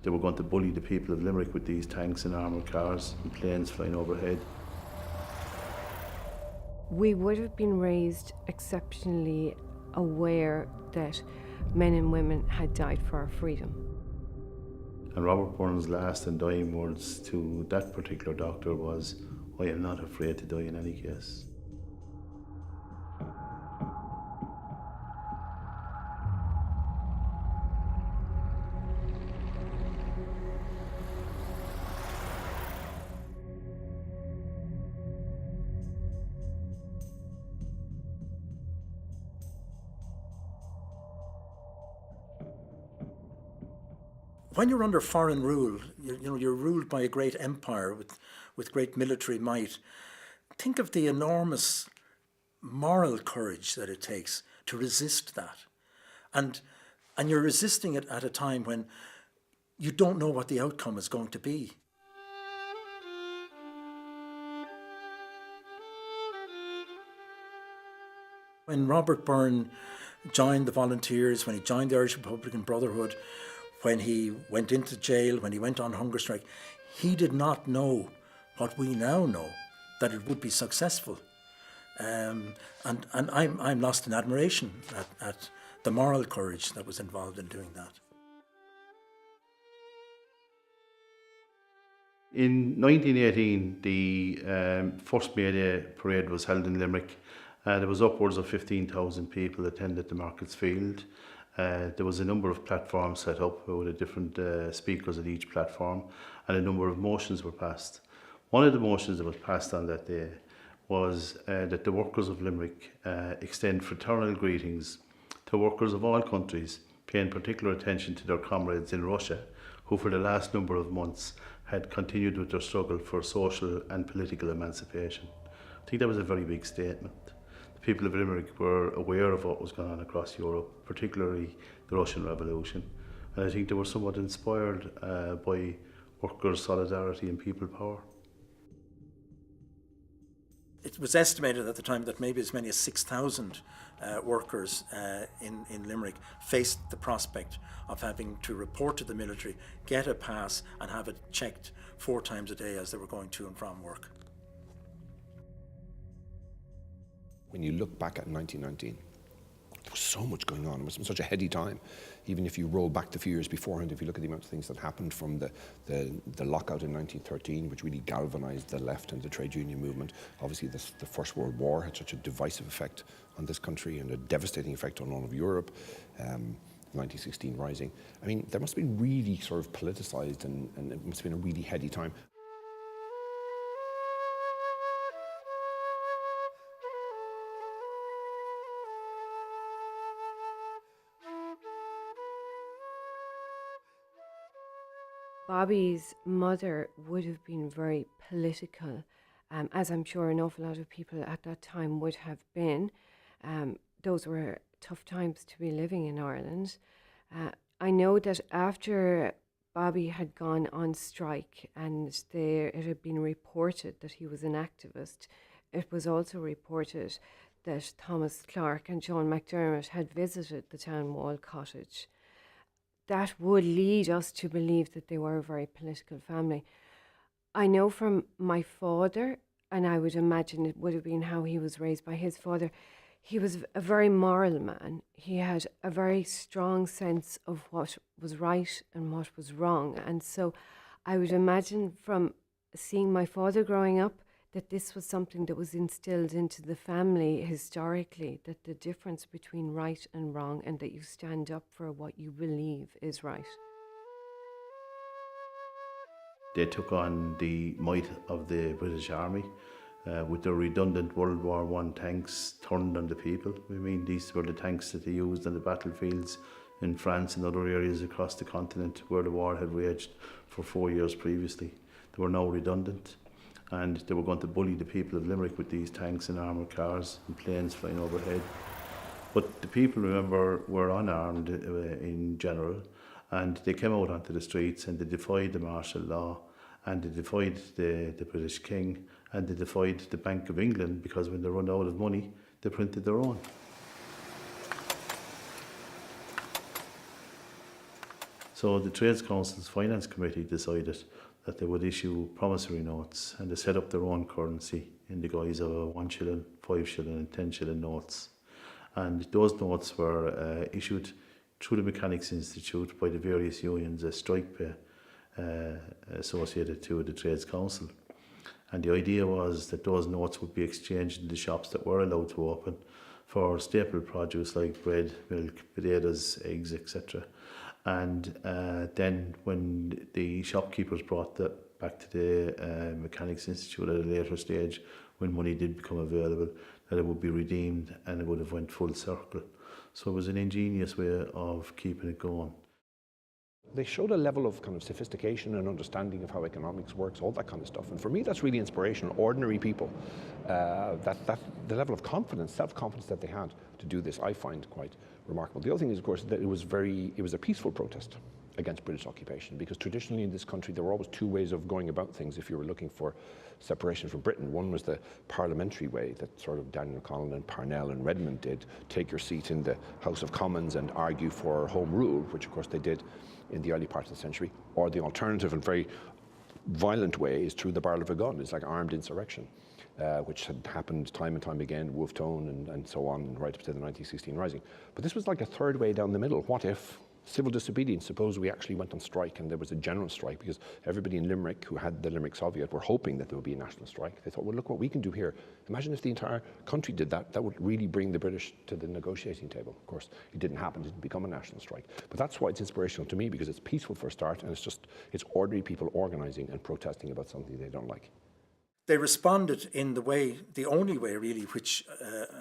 They were going to bully the people of Limerick with these tanks and armoured cars and planes flying overhead. We would have been raised exceptionally aware that men and women had died for our freedom. And Robert Byrne's last and dying words to that particular doctor was, "I am not afraid to die in any case." When you're under foreign rule, you're ruled by a great empire with great military might. Think of the enormous moral courage that it takes to resist that. And you're resisting it at a time when you don't know what the outcome is going to be. When Robert Byrne joined the Volunteers, when he joined the Irish Republican Brotherhood, when he went into jail, when he went on hunger strike, he did not know what we now know, that it would be successful. And I'm lost in admiration at the moral courage that was involved in doing that. In 1918, the first May Day parade was held in Limerick. There was upwards of 15,000 people attended the Marketsfield. There was a number of platforms set up with different speakers at each platform, and a number of motions were passed. One of the motions that was passed on that day was that the workers of Limerick extend fraternal greetings to workers of all countries, paying particular attention to their comrades in Russia, who for the last number of months had continued with their struggle for social and political emancipation. I think that was a very big statement. People of Limerick were aware of what was going on across Europe, particularly the Russian Revolution. And I think they were somewhat inspired by workers' solidarity and people power. It was estimated at the time that maybe as many as 6,000 workers in Limerick faced the prospect of having to report to the military, get a pass and have it checked 4 times a day as they were going to and from work. When you look back at 1919, there was so much going on. It was such a heady time. Even if you roll back the few years beforehand, if you look at the amount of things that happened from the lockout in 1913, which really galvanized the left and the trade union movement. Obviously, the First World War had such a divisive effect on this country and a devastating effect on all of Europe. 1916 rising. I mean, there must have been really sort of politicized and it must have been a really heady time. Bobby's mother would have been very political, as I'm sure an awful lot of people at that time would have been. Those were tough times to be living in Ireland. I know that after Bobby had gone on strike and it had been reported that he was an activist, it was also reported that Thomas Clarke and Joan McDermott had visited the Town Wall Cottage. That would lead us to believe that they were a very political family. I know from my father, and I would imagine it would have been how he was raised by his father, he was a very moral man. He had a very strong sense of what was right and what was wrong. And so I would imagine from seeing my father growing up that this was something that was instilled into the family historically, that the difference between right and wrong and that you stand up for what you believe is right. They took on the might of the British Army with their redundant World War I tanks turned on the people. I mean, these were the tanks that they used on the battlefields in France and other areas across the continent where the war had raged for 4 years previously. They were now redundant. And they were going to bully the people of Limerick with these tanks and armoured cars and planes flying overhead. But the people, remember, were unarmed in general, and they came out onto the streets and they defied the martial law, and they defied the British King, and they defied the Bank of England, because when they run out of money, they printed their own. So the Trades Council's Finance Committee decided that they would issue promissory notes, and they set up their own currency in the guise of a 1 shilling, 5 shilling and 10 shilling notes. And those notes were issued through the Mechanics Institute by the various unions as strike pay associated to the Trades Council. And the idea was that those notes would be exchanged in the shops that were allowed to open for staple produce like bread, milk, potatoes, eggs, etc. And then when the shopkeepers brought that back to the Mechanics Institute at a later stage, when money did become available, that it would be redeemed and it would have went full circle. So it was an ingenious way of keeping it going. They showed a level of kind of sophistication and understanding of how economics works, all that kind of stuff. And for me, that's really inspirational. Ordinary people, the level of confidence, self-confidence that they had to do this, I find quite remarkable. The other thing is, of course, that it was a peaceful protest against British occupation, because traditionally in this country there were always two ways of going about things if you were looking for separation from Britain. One was the parliamentary way that sort of Daniel O'Connell and Parnell and Redmond did, take your seat in the House of Commons and argue for Home Rule, which of course they did in the early part of the century. Or the alternative and very violent way is through the barrel of a gun. It's like armed insurrection, which had happened time and time again, Wolfe Tone and so on, right up to the 1916 Rising. But this was like a third way down the middle. What if civil disobedience, suppose we actually went on strike and there was a general strike, because everybody in Limerick who had the Limerick Soviet were hoping that there would be a national strike. They thought, well, look what we can do here. Imagine if the entire country did that. That would really bring the British to the negotiating table. Of course, it didn't happen. It didn't become a national strike. But that's why it's inspirational to me, because it's peaceful for a start, and it's ordinary people organising and protesting about something they don't like. They responded in the only way really, which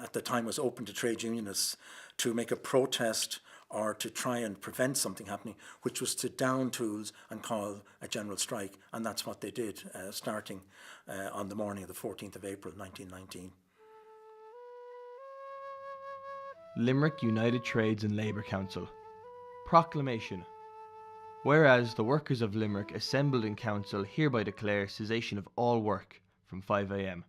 at the time was open to trade unionists, to make a protest or to try and prevent something happening, which was to down tools and call a general strike. And that's what they did, starting on the morning of the 14th of April, 1919. Limerick United Trades and Labour Council. Proclamation. Whereas the workers of Limerick assembled in council hereby declare cessation of all work from 5 a.m.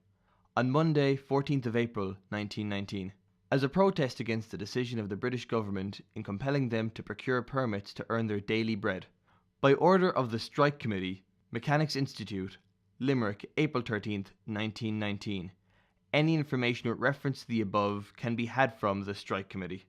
on Monday, 14th of April, 1919. As a protest against the decision of the British government in compelling them to procure permits to earn their daily bread. By order of the Strike Committee, Mechanics Institute, Limerick, April 13th, 1919. Any information with reference to the above can be had from the Strike Committee.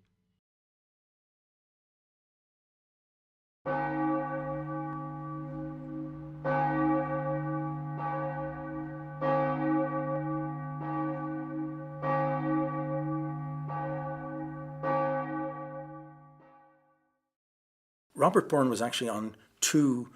Robert Byrne was actually on two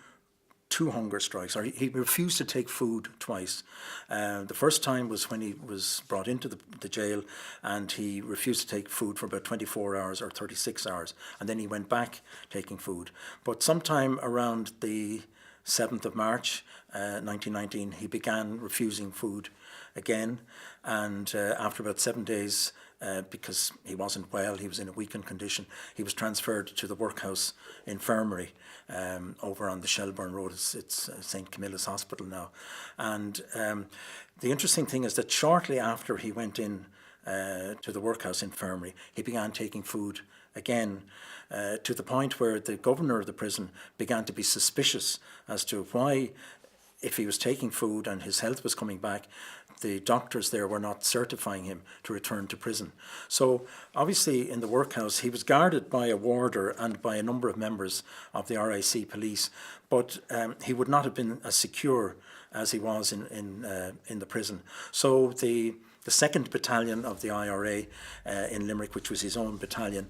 hunger strikes, or he refused to take food twice. The first time was when he was brought into the jail, and he refused to take food for about 24 hours or 36 hours, and then he went back taking food. But sometime around the 7th of March, 1919, he began refusing food again, and after about 7 days, because he wasn't well, he was in a weakened condition, he was transferred to the workhouse infirmary over on the Shelburne Road. It's St. Camilla's Hospital now. And the interesting thing is that shortly after he went in to the workhouse infirmary, he began taking food again, to the point where the governor of the prison began to be suspicious as to why, if he was taking food and his health was coming back, the doctors there were not certifying him to return to prison. So obviously in the workhouse he was guarded by a warder and by a number of members of the RIC police, but he would not have been as secure as he was in the prison. So the 2nd Battalion of the IRA in Limerick, which was his own battalion,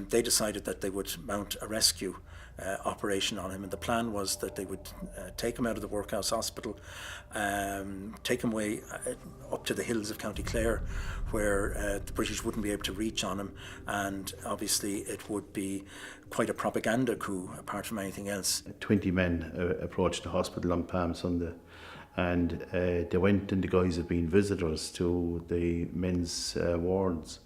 they decided that they would mount a rescue operation on him, and the plan was that they would take him out of the workhouse hospital, take him away up to the hills of County Clare, where the British wouldn't be able to reach on him, and obviously it would be quite a propaganda coup apart from anything else. 20 men approached the hospital on Palm Sunday, and they went in the guise of being visitors to the men's wards.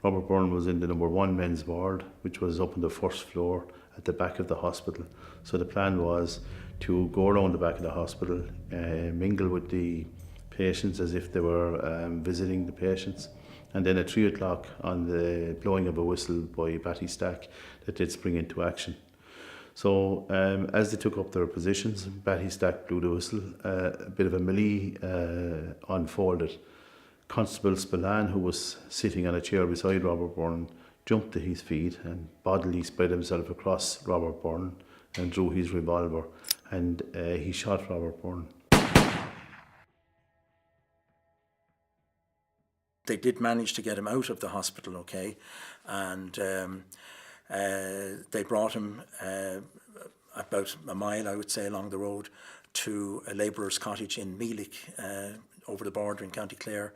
Robert Byrne was in the number 1 men's ward, which was up on the 1st floor at the back of the hospital. So the plan was to go around the back of the hospital, mingle with the patients as if they were visiting the patients, and then at 3 o'clock on the blowing of a whistle by Batty Stack, that they'd spring into action. So as they took up their positions, Battystack blew the whistle. A bit of a melee unfolded. Constable Spillane, who was sitting on a chair beside Robert Byrne, jumped to his feet and bodily spread himself across Robert Byrne and drew his revolver, and he shot Robert Byrne. They did manage to get him out of the hospital, okay, and they brought him about a mile, I would say, along the road to a labourer's cottage in Meelick, over the border in County Clare,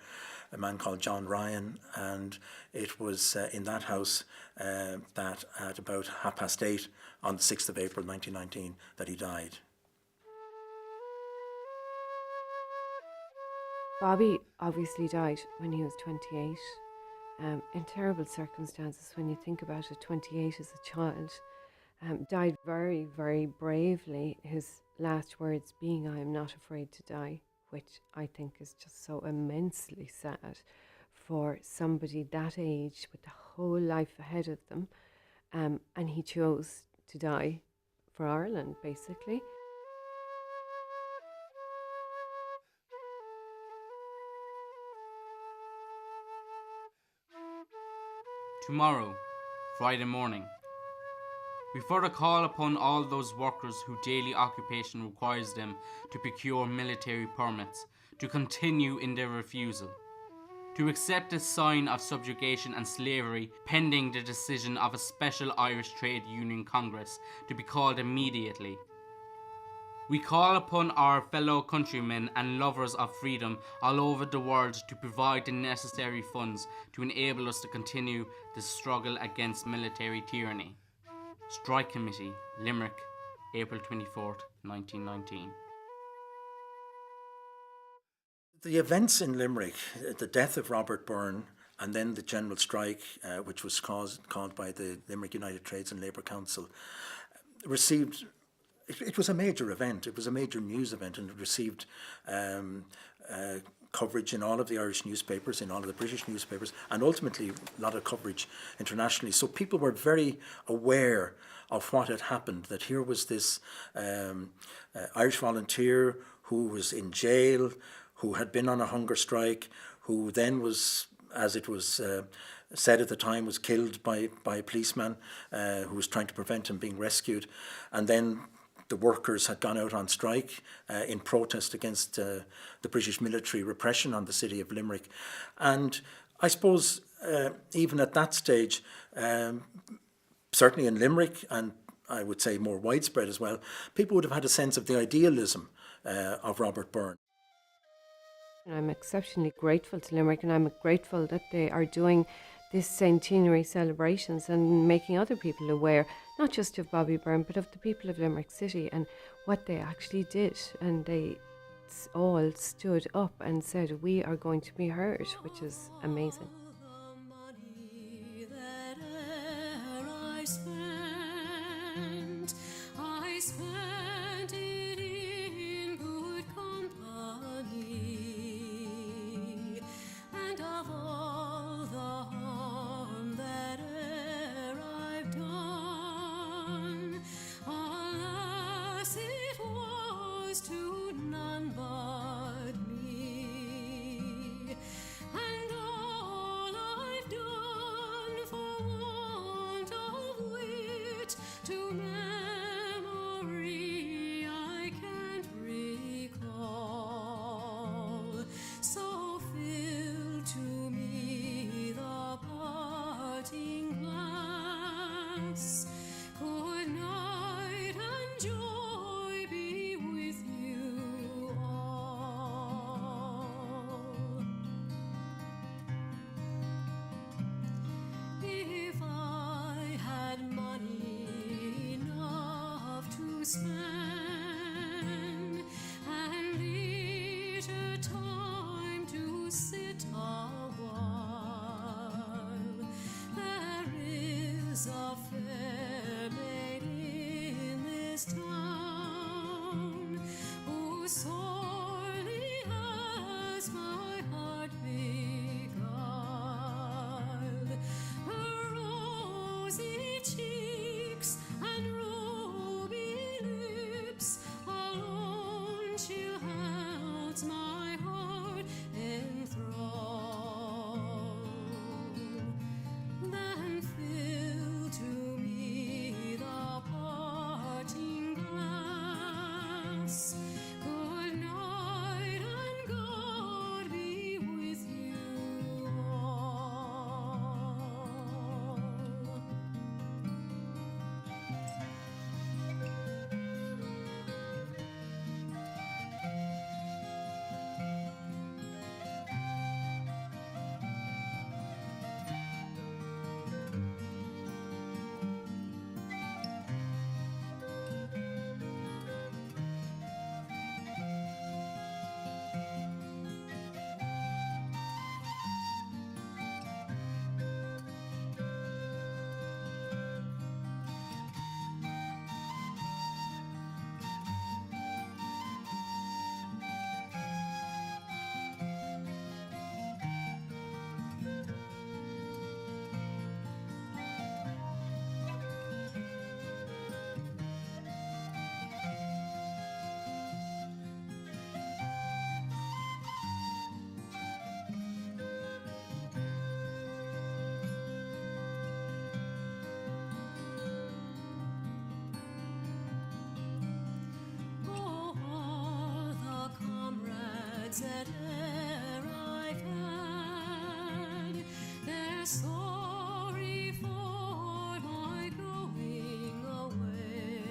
a man called John Ryan, and it was in that house that at about 8:30 on the 6th of April 1919 that he died. Bobby obviously died when he was 28, in terrible circumstances when you think about it. 28 as a child, died very, very bravely. His last words being, "I am not afraid to die," which I think is just so immensely sad for somebody that age with the whole life ahead of them, and he chose to die for Ireland, basically. Tomorrow, Friday morning, we further call upon all those workers whose daily occupation requires them to procure military permits to continue in their refusal, to accept a sign of subjugation and slavery pending the decision of a special Irish Trade Union Congress to be called immediately. We call upon our fellow countrymen and lovers of freedom all over the world to provide the necessary funds to enable us to continue the struggle against military tyranny. Strike Committee, Limerick, April 24th, 1919. The events in Limerick, the death of Robert Byrne, and then the general strike, which was called by the Limerick United Trades and Labour Council, received... It was a major event. It was a major news event, and it received coverage in all of the Irish newspapers, in all of the British newspapers, and ultimately a lot of coverage internationally. So people were very aware of what had happened, that here was this Irish volunteer who was in jail, who had been on a hunger strike, who then was, as it was said at the time, was killed by a policeman who was trying to prevent him being rescued. And then the workers had gone out on strike in protest against the British military repression on the city of Limerick. And I suppose even at that stage, certainly in Limerick, and I would say more widespread as well, people would have had a sense of the idealism of Robert Byrne. And I'm exceptionally grateful to Limerick, and I'm grateful that they are doing this centenary celebrations and making other people aware, not just of Bobby Byrne, but of the people of Limerick City and what they actually did. And they all stood up and said, "We are going to be heard," which is amazing. sweethearts that e'er I've had, they're sorry for my going away.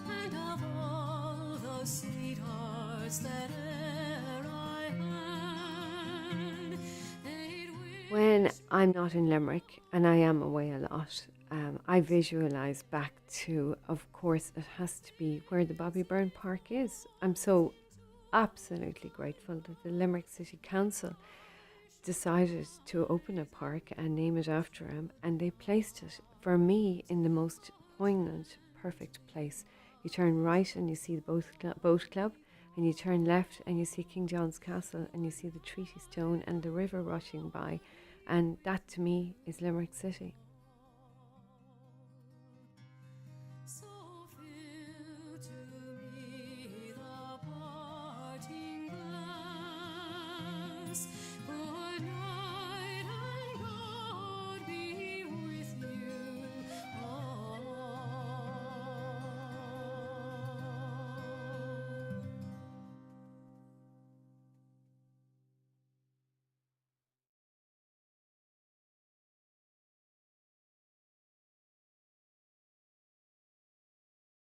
And of all those sweethearts that e'er I had, they'd wish. When I'm not in Limerick, and I am away a lot, I visualise back to, of course, it has to be where the Bobby Byrne Park is. I'm so absolutely grateful that the Limerick City Council decided to open a park and name it after him, and they placed it, for me, in the most poignant, perfect place. You turn right and you see the boat club, and you turn left and you see King John's Castle, and you see the Treaty Stone and the river rushing by, and that to me is Limerick City. So fill to me the parting glass,